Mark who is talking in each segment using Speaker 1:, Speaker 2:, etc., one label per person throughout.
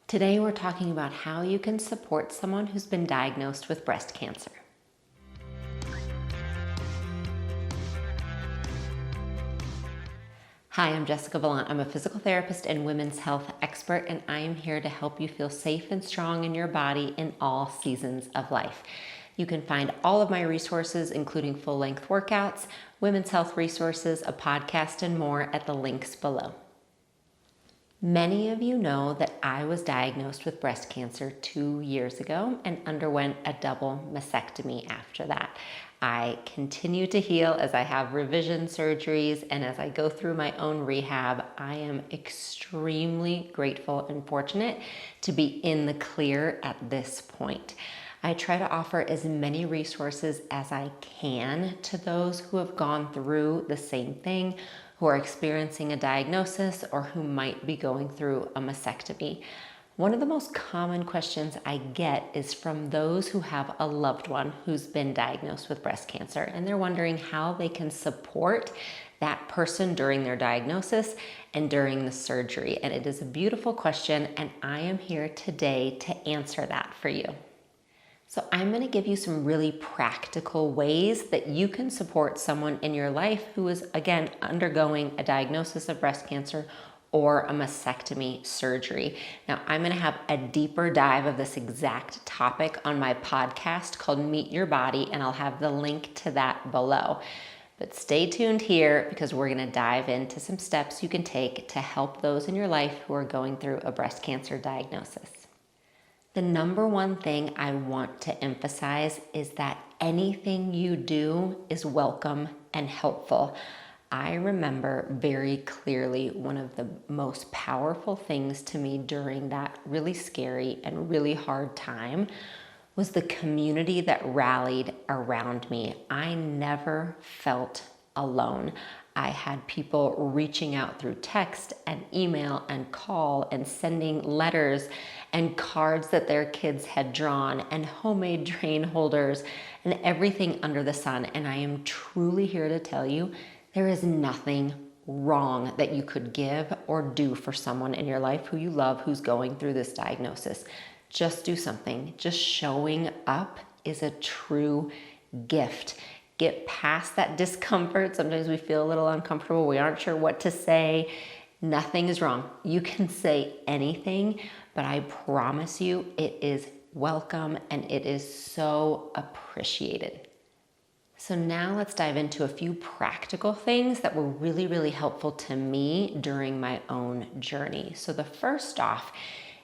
Speaker 1: Today we're talking about how you can support someone who's been diagnosed with breast cancer. Hi, I'm Jessica Valant. I'm a physical therapist and women's health expert, and I am here to help you feel safe and strong in your body in all seasons of life. You can find all of my resources, including full-length workouts, women's health resources, a podcast, and more at the links below. Many of you know that I was diagnosed with breast cancer 2 years ago and underwent a double mastectomy after that. I continue to heal as I have revision surgeries, and as I go through my own rehab, I am extremely grateful and fortunate to be in the clear at this point. I try to offer as many resources as I can to those who have gone through the same thing, who are experiencing a diagnosis, or who might be going through a mastectomy. One of the most common questions I get is from those who have a loved one who's been diagnosed with breast cancer, and they're wondering how they can support that person during their diagnosis and during the surgery. And it is a beautiful question, and I am here today to answer that for you. So I'm going to give you some really practical ways that you can support someone in your life who is, again, undergoing a diagnosis of breast cancer or a mastectomy surgery. Now, I'm going to have a deeper dive of this exact topic on my podcast called Meet Your Body, and I'll have the link to that below. But stay tuned here because we're going to dive into some steps you can take to help those in your life who are going through a breast cancer diagnosis. The number one thing I want to emphasize is that anything you do is welcome and helpful. I remember very clearly one of the most powerful things to me during that really scary and really hard time was the community that rallied around me. I never felt alone. I had people reaching out through text and email and call and sending letters and cards that their kids had drawn and homemade drain holders and everything under the sun. And I am truly here to tell you, there is nothing wrong that you could give or do for someone in your life who you love who's going through this diagnosis. Just do something. Just showing up is a true gift. Get past that discomfort. Sometimes we feel a little uncomfortable. We aren't sure what to say. Nothing is wrong. You can say anything, but I promise you it is welcome and it is so appreciated. So now let's dive into a few practical things that were really, really helpful to me during my own journey. So the first off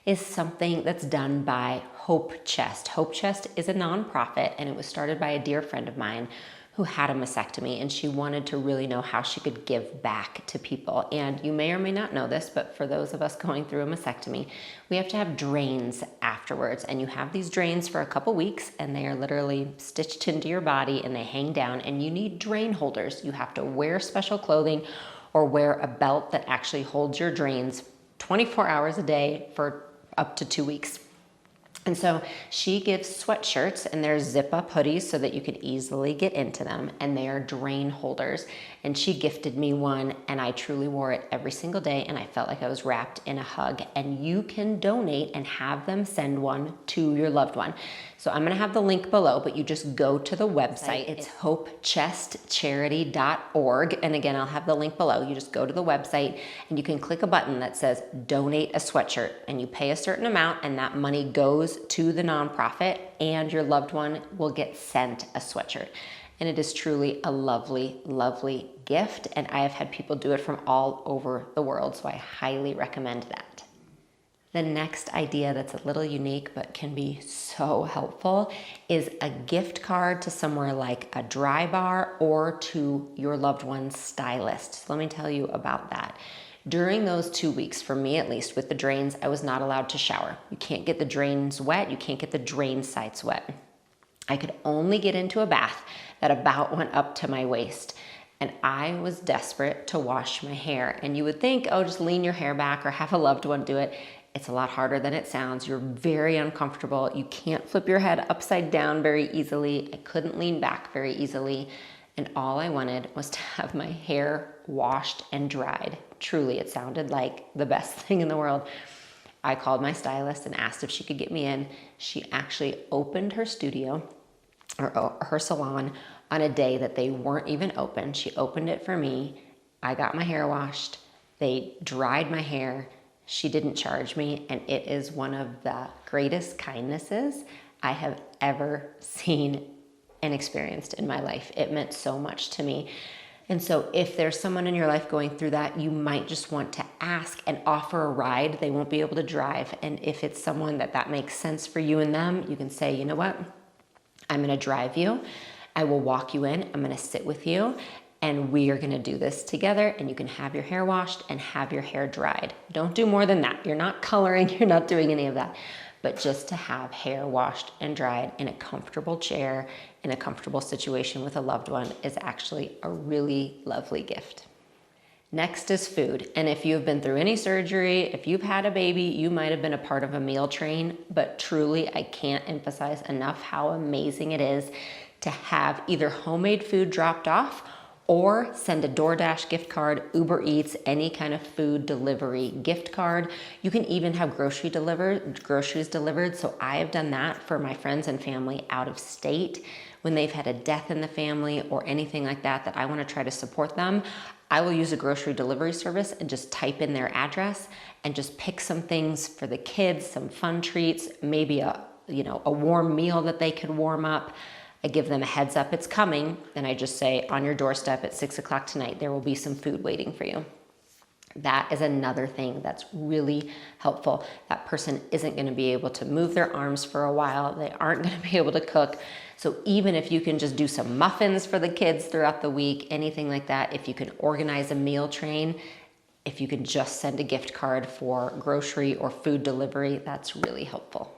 Speaker 1: is something that's done by Hope Chest. Hope Chest is a nonprofit, and it was started by a dear friend of mine who had a mastectomy, and she wanted to really know how she could give back to people. And you may or may not know this, but for those of us going through a mastectomy, we have to have drains afterwards. And you have these drains for a couple weeks, and they are literally stitched into your body and they hang down, and you need drain holders. You have to wear special clothing or wear a belt that actually holds your drains 24 hours a day for up to 2 weeks. And so she gives sweatshirts, and they're zip-up hoodies so that you could easily get into them, and they are drain holders. And she gifted me one, and I truly wore it every single day, and I felt like I was wrapped in a hug. And you can donate and have them send one to your loved one. So I'm gonna have the link below, but you just go to the website. It's hopechestcharity.org. And again, I'll have the link below. You just go to the website and you can click a button that says donate a sweatshirt, and you pay a certain amount, and that money goes to the nonprofit, and your loved one will get sent a sweatshirt. And it is truly a lovely, lovely gift. And I have had people do it from all over the world, so I highly recommend that. The next idea that's a little unique but can be so helpful is a gift card to somewhere like a dry bar or to your loved one's stylist. So let me tell you about that. During those 2 weeks, for me at least, with the drains, I was not allowed to shower. You can't get the drains wet. You can't get the drain sites wet. I could only get into a bath that about went up to my waist. And I was desperate to wash my hair. And you would think, oh, just lean your hair back or have a loved one do it. It's a lot harder than it sounds. You're very uncomfortable. You can't flip your head upside down very easily. I couldn't lean back very easily. And all I wanted was to have my hair washed and dried. Truly, it sounded like the best thing in the world. I called my stylist and asked if she could get me in. She actually opened her studio or her salon on a day that they weren't even open. She opened it for me. I got my hair washed. They dried my hair. She didn't charge me, and it is one of the greatest kindnesses I have ever seen and experienced in my life. It meant so much to me. And so if there's someone in your life going through that, you might just want to ask and offer a ride. They won't be able to drive. And if it's someone that makes sense for you and them, you can say, you know what? I'm going to drive you. I will walk you in. I'm going to sit with you. And we are going to do this together, and you can have your hair washed and have your hair dried. Don't do more than that. You're not coloring. You're not doing any of that. But just to have hair washed and dried in a comfortable chair, in a comfortable situation with a loved one, is actually a really lovely gift. Next is food. And if you've been through any surgery, if you've had a baby, you might have been a part of a meal train, but truly I can't emphasize enough how amazing it is to have either homemade food dropped off or send a DoorDash gift card, Uber Eats, any kind of food delivery gift card. You can even have groceries delivered. So I have done that for my friends and family out of state. When they've had a death in the family or anything like that I want to try to support them, I will use a grocery delivery service and just type in their address and just pick some things for the kids, some fun treats, maybe a warm meal that they could warm up. I give them a heads up it's coming, and I just say, on your doorstep at 6 o'clock tonight, there will be some food waiting for you. That is another thing that's really helpful. That person isn't going to be able to move their arms for a while. They aren't going to be able to cook. So even if you can just do some muffins for the kids throughout the week, anything like that, if you can organize a meal train, if you can just send a gift card for grocery or food delivery, that's really helpful.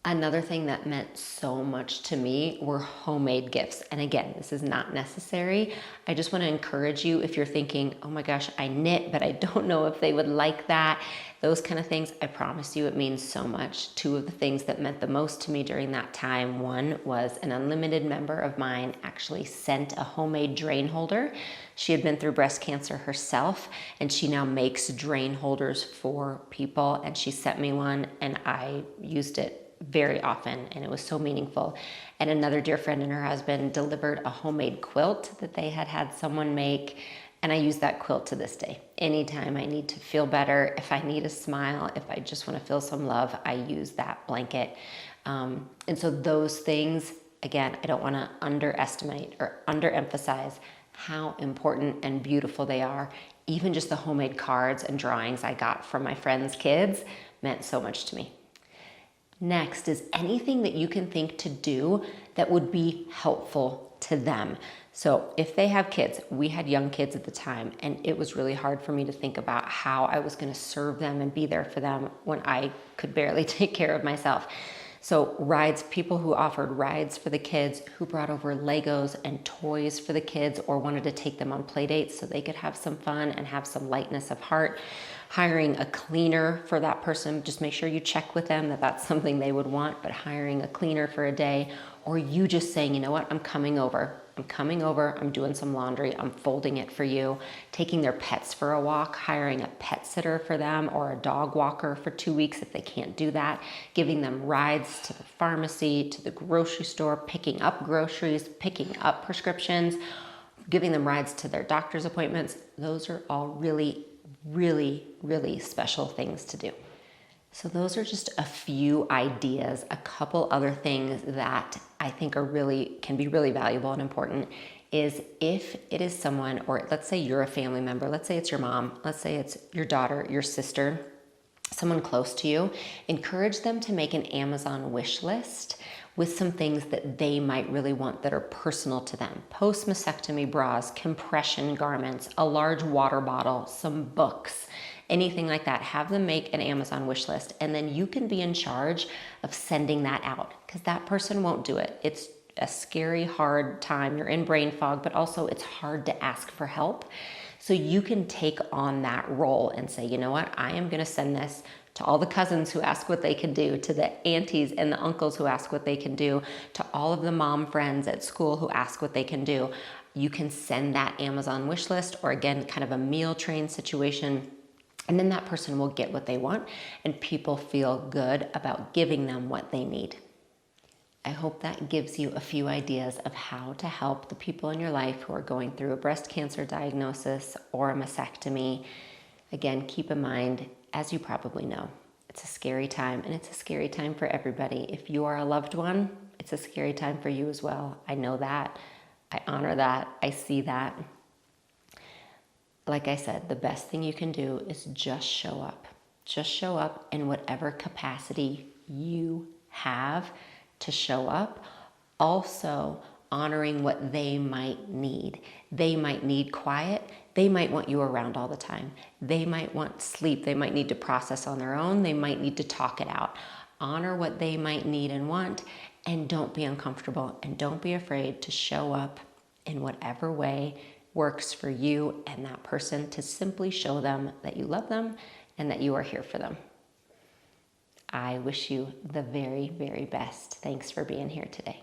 Speaker 1: Another thing that meant so much to me were homemade gifts. And again, this is not necessary. I just want to encourage you, if you're thinking, oh my gosh, I knit, but I don't know if they would like that, those kind of things, I promise you it means so much. Two of the things that meant the most to me during that time, one was an unlimited member of mine actually sent a homemade drain holder. She had been through breast cancer herself, and she now makes drain holders for people, and she sent me one, and I used it very often, and it was so meaningful. And another dear friend and her husband delivered a homemade quilt that they had someone make, and I use that quilt to this day. Anytime I need to feel better, if I need a smile, if I just want to feel some love, I use that blanket. And so those things, again, I don't want to underestimate or underemphasize how important and beautiful they are. Even just the homemade cards and drawings I got from my friends' kids meant so much to me. Next is anything that you can think to do that would be helpful to them. So if they have kids, we had young kids at the time, and it was really hard for me to think about how I was going to serve them and be there for them when I could barely take care of myself. So rides, people who offered rides for the kids, who brought over Legos and toys for the kids or wanted to take them on play dates so they could have some fun and have some lightness of heart. Hiring a cleaner for that person, just make sure you check with them that that's something they would want, but hiring a cleaner for a day, or you just saying, you know what, I'm coming over, I'm doing some laundry, I'm folding it for you, taking their pets for a walk, hiring a pet sitter for them or a dog walker for 2 weeks if they can't do that, giving them rides to the pharmacy, to the grocery store, picking up groceries, picking up prescriptions, giving them rides to their doctor's appointments. Those are all really, really special things to do. So those are just a few ideas. A couple other things that I think can be really valuable and important is if it is someone, or let's say you're a family member, let's say it's your mom, let's say it's your daughter, your sister, someone close to you, encourage them to make an Amazon wish list with some things that they might really want that are personal to them. Post-mastectomy bras, compression garments, a large water bottle, some books, anything like that. Have them make an Amazon wish list, and then you can be in charge of sending that out, because that person won't do it. It's a scary, hard time. You're in brain fog, but also it's hard to ask for help. So you can take on that role and say, you know what, I am gonna send this to all the cousins who ask what they can do, to the aunties and the uncles who ask what they can do, to all of the mom friends at school who ask what they can do. You can send that Amazon wish list, or again, kind of a meal train situation, And then that person will get what they want, and people feel good about giving them what they need. I hope that gives you a few ideas of how to help the people in your life who are going through a breast cancer diagnosis or a mastectomy. Again, keep in mind, as you probably know, it's a scary time, and it's a scary time for everybody. If you are a loved one, it's a scary time for you as well. I know that. I honor that. I see that. Like I said, the best thing you can do is just show up. Just show up in whatever capacity you have to show up. Also, honoring what they might need. They might need quiet. They might want you around all the time. They might want sleep. They might need to process on their own. They might need to talk it out. Honor what they might need and want, and don't be uncomfortable, and don't be afraid to show up in whatever way works for you and that person, to simply show them that you love them and that you are here for them. I wish you the very, very best. Thanks for being here today.